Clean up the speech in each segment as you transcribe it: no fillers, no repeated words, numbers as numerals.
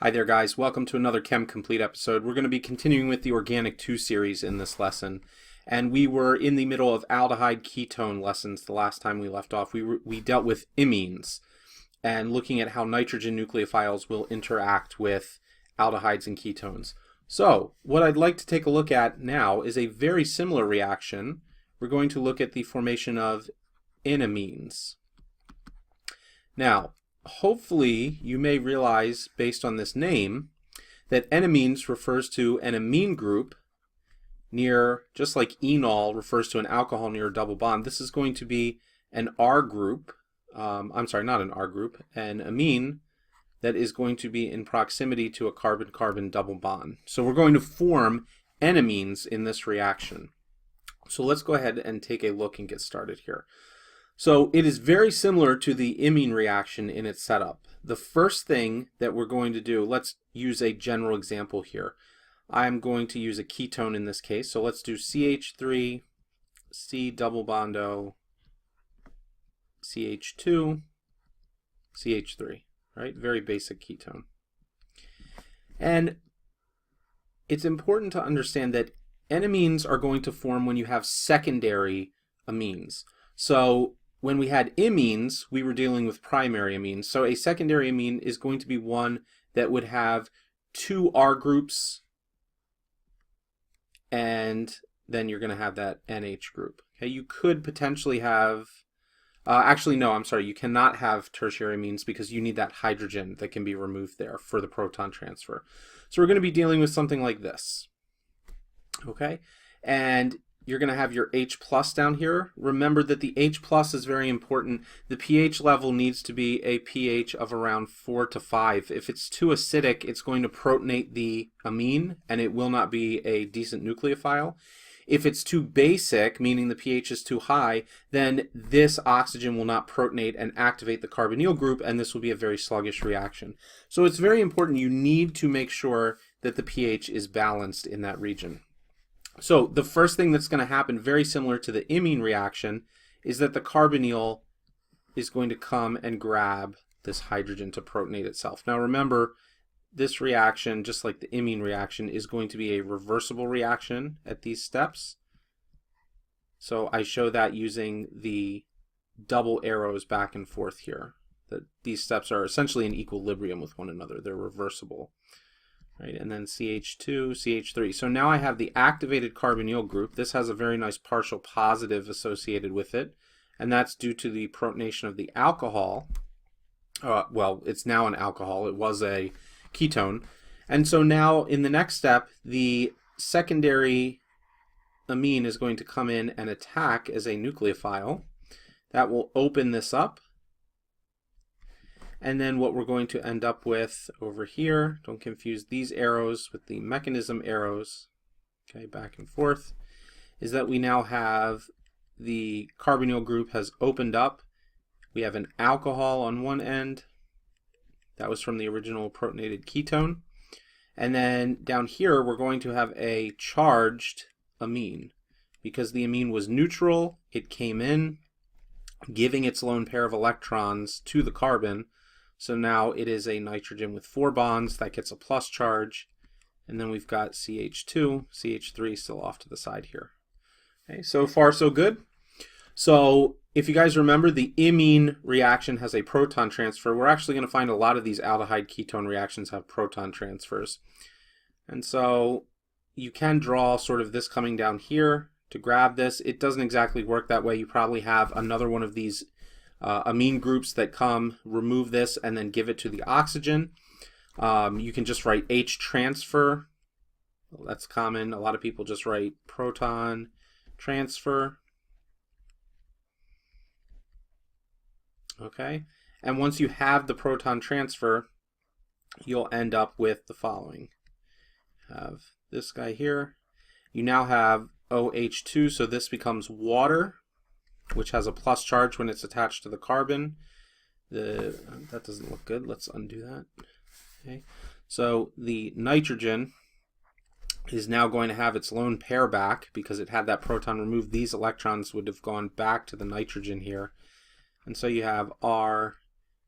Hi there guys, welcome to another Chem Complete episode. We're going to be continuing with the Organic 2 series in this lesson. And we were in the middle of aldehyde ketone lessons the last time we left off. We dealt with imines and looking at how nitrogen nucleophiles will interact with aldehydes and ketones. So what I'd like to take a look at now is a very similar reaction. We're going to look at the formation of enamines. Now, hopefully you may realize based on this name that enamines refers to an amine group near, just like enol refers to an alcohol near a double bond. This is going to be an R group, I'm sorry, not an R group, an amine that is going to be in proximity to a carbon-carbon double bond. So we're going to form enamines in this reaction. So let's go ahead and take a look and get started here. So it is very similar to the imine reaction in its setup. The first thing that we're going to do, let's use a general example here. I'm going to use a ketone in this case. So let's do CH3, C double bond O, CH2, CH3, right? Very basic ketone. And it's important to understand that enamines are going to form when you have secondary amines. So when we had imines, we were dealing with primary amines. So a secondary amine is going to be one that would have two R groups, and then you're going to have that NH group. Okay, you could potentially have, actually no, I'm sorry, you cannot have tertiary amines because you need that hydrogen that can be removed there for the proton transfer. So we're going to be dealing with something like this. Okay, and you're going to have your H plus down here. Remember that the H plus is very important. The pH level needs to be a pH of around 4 to 5. If it's too acidic, it's going to protonate the amine and it will not be a decent nucleophile. If it's too basic, meaning the pH is too high, then this oxygen will not protonate and activate the carbonyl group, and this will be a very sluggish reaction. So it's very important. You need to make sure that the pH is balanced in that region. So the first thing that's going to happen, very similar to the imine reaction, is that the carbonyl is going to come and grab this hydrogen to protonate itself. Now remember, this reaction, just like the imine reaction, is going to be a reversible reaction at these steps. So I show that using the double arrows back and forth here. That these steps are essentially in equilibrium with one another. They're reversible. Right, and then CH2, CH3. So now I have the activated carbonyl group. This has a very nice partial positive associated with it, and that's due to the protonation of the alcohol. Well, it's now an alcohol. It was a ketone. And so now in the next step, the secondary amine is going to come in and attack as a nucleophile. That will open this up. And then what we're going to end up with over here, don't confuse these arrows with the mechanism arrows, okay, back and forth, is that we now have the carbonyl group has opened up. We have an alcohol on one end. That was from the original protonated ketone. And then down here, we're going to have a charged amine. Because the amine was neutral, it came in, giving its lone pair of electrons to the carbon. So now it is a nitrogen with 4 bonds that gets a plus charge, and then we've got CH2, CH3 still off to the side here. Okay, so far so good. So if you guys remember, the imine reaction has a proton transfer. We're actually going to find a lot of these aldehyde ketone reactions have proton transfers. And so you can draw sort of this coming down here to grab this. It doesn't exactly work that way. You probably have another one of these amine groups that come, remove this, and then give it to the oxygen. You can just write H transfer. Well, that's common. A lot of people just write proton transfer. Okay, and once you have the proton transfer, you'll end up with the following. Have this guy here. You now have OH2, so this becomes water, which has a plus charge when it's attached to the carbon. That doesn't look good. Let's undo that. Okay. So the nitrogen is now going to have its lone pair back because it had that proton removed. These electrons would have gone back to the nitrogen here. And so you have R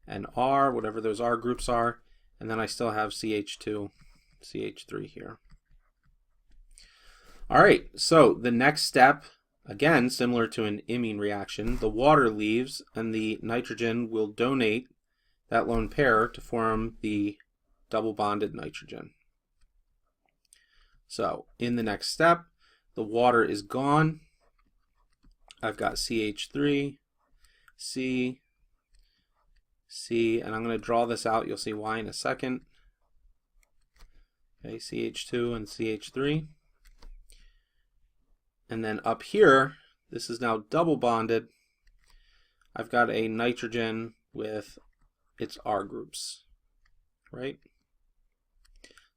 and R, whatever those R groups are, And then I still have CH2, CH3 here. All right, so the next step, again, similar to an imine reaction, the water leaves and the nitrogen will donate that lone pair to form the double bonded nitrogen. So in the next step, the water is gone. I've got CH3, C, C, and I'm going to draw this out. You'll see why in a second. Okay, CH2 and CH3. And then up here, this is now double bonded. I've got a nitrogen with its R groups, right?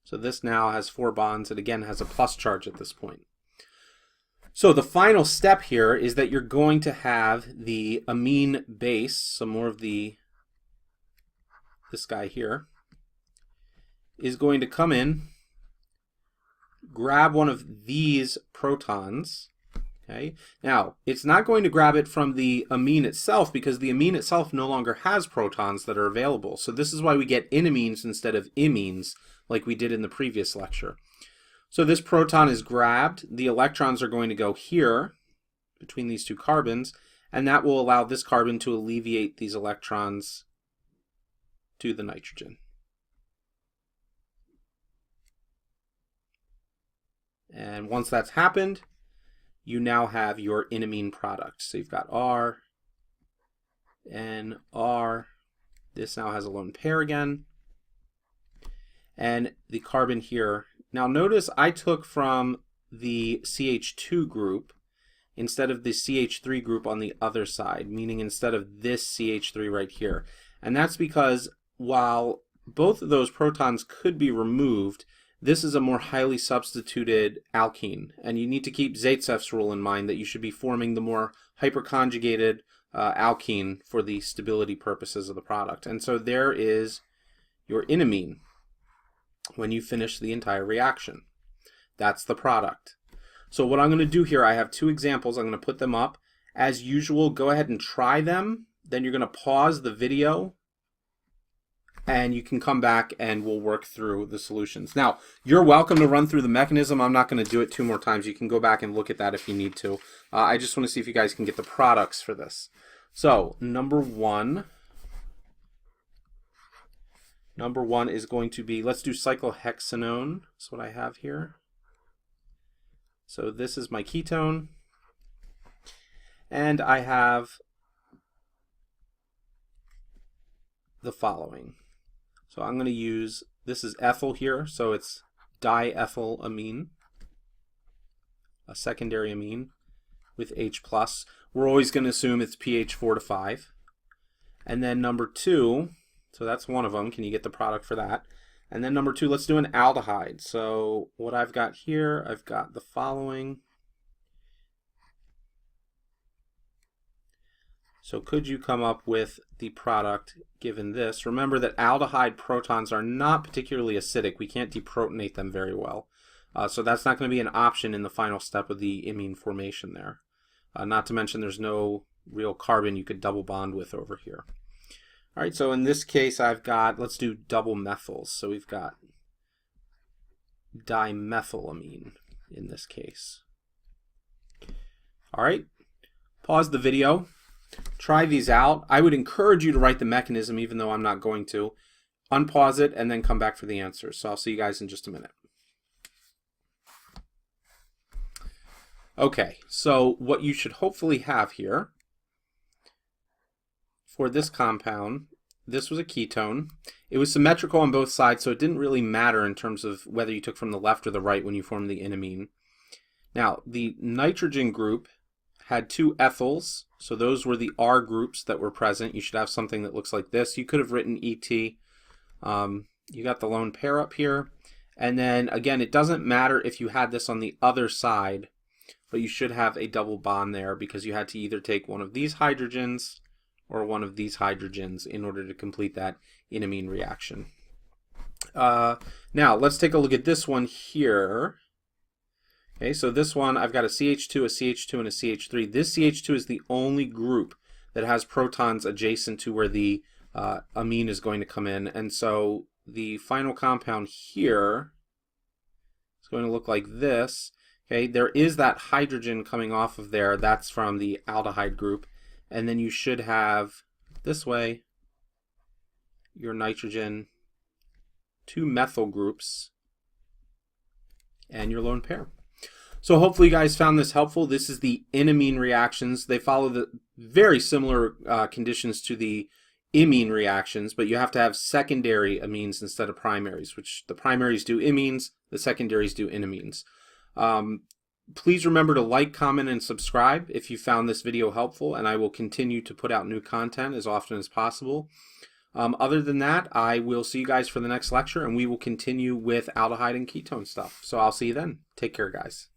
So this now has 4 bonds. It again has a plus charge at this point. So the final step here is that you're going to have the amine base, so more of this guy here, is going to come in, grab one of these protons. Okay. Now, it's not going to grab it from the amine itself because the amine itself no longer has protons that are available. So this is why we get enamines instead of imines like we did in the previous lecture. So this proton is grabbed. The electrons are going to go here between these two carbons, and that will allow this carbon to alleviate these electrons to the nitrogen. And once that's happened, you now have your enamine product. So you've got R, N, R. This now has a lone pair again. And the carbon here. Now notice I took from the CH2 group instead of the CH3 group on the other side, meaning instead of this CH3 right here. And that's because while both of those protons could be removed, this is a more highly substituted alkene, and you need to keep Zaitsev's rule in mind that you should be forming the more hyperconjugated alkene for the stability purposes of the product. And so there is your enamine when you finish the entire reaction. That's the product. So what I'm going to do here, I have 2 examples. I'm going to put them up. As usual, go ahead and try them. Then you're going to pause the video and you can come back and we'll work through the solutions. Now, you're welcome to run through the mechanism. I'm not going to do it 2 more times. You can go back and look at that if you need to. I just want to see if you guys can get the products for this. So, number one is going to be, let's do cyclohexanone. That's what I have here. So this is my ketone. And I have the following. So I'm going to use, this is ethyl here, so it's diethylamine, a secondary amine with H+. We're always going to assume it's pH 4 to 5. And then number 2, so that's one of them. Can you get the product for that? And then number 2, let's do an aldehyde. So what I've got here, I've got the following. So could you come up with the product given this? Remember that aldehyde protons are not particularly acidic. We can't deprotonate them very well. So that's not going to be an option in the final step of the imine formation there. Not to mention there's no real carbon you could double bond with over here. All right, so in this case I've got, let's do double methyls. So we've got dimethylamine in this case. All right, pause the video. Try these out. I would encourage you to write the mechanism even though I'm not going to. Unpause it and then come back for the answers. So I'll see you guys in just a minute. Okay, so what you should hopefully have here for this compound, this was a ketone. It was symmetrical on both sides, so it didn't really matter in terms of whether you took from the left or the right when you formed the enamine. Now, the nitrogen group had 2 ethyls, so those were the R groups that were present. You should have something that looks like this. You could have written ET. You got the lone pair up here. And then, again, it doesn't matter if you had this on the other side, but you should have a double bond there because you had to either take one of these hydrogens or one of these hydrogens in order to complete that enamine reaction. Now, let's take a look at this one here. Okay, so this one, I've got a CH2, a CH2, and a CH3. This CH2 is the only group that has protons adjacent to where the amine is going to come in. And so the final compound here is going to look like this. Okay, there is that hydrogen coming off of there. That's from the aldehyde group. And then you should have, this way, your nitrogen, 2 methyl groups, and your lone pair. So hopefully you guys found this helpful. This is the enamine reactions. They follow the very similar conditions to the imine reactions, but you have to have secondary amines instead of primaries, which the primaries do imines, the secondaries do enamines. Please remember to like, comment, and subscribe if you found this video helpful, and I will continue to put out new content as often as possible. Other than that, I will see you guys for the next lecture, and we will continue with aldehyde and ketone stuff. So I'll see you then. Take care, guys.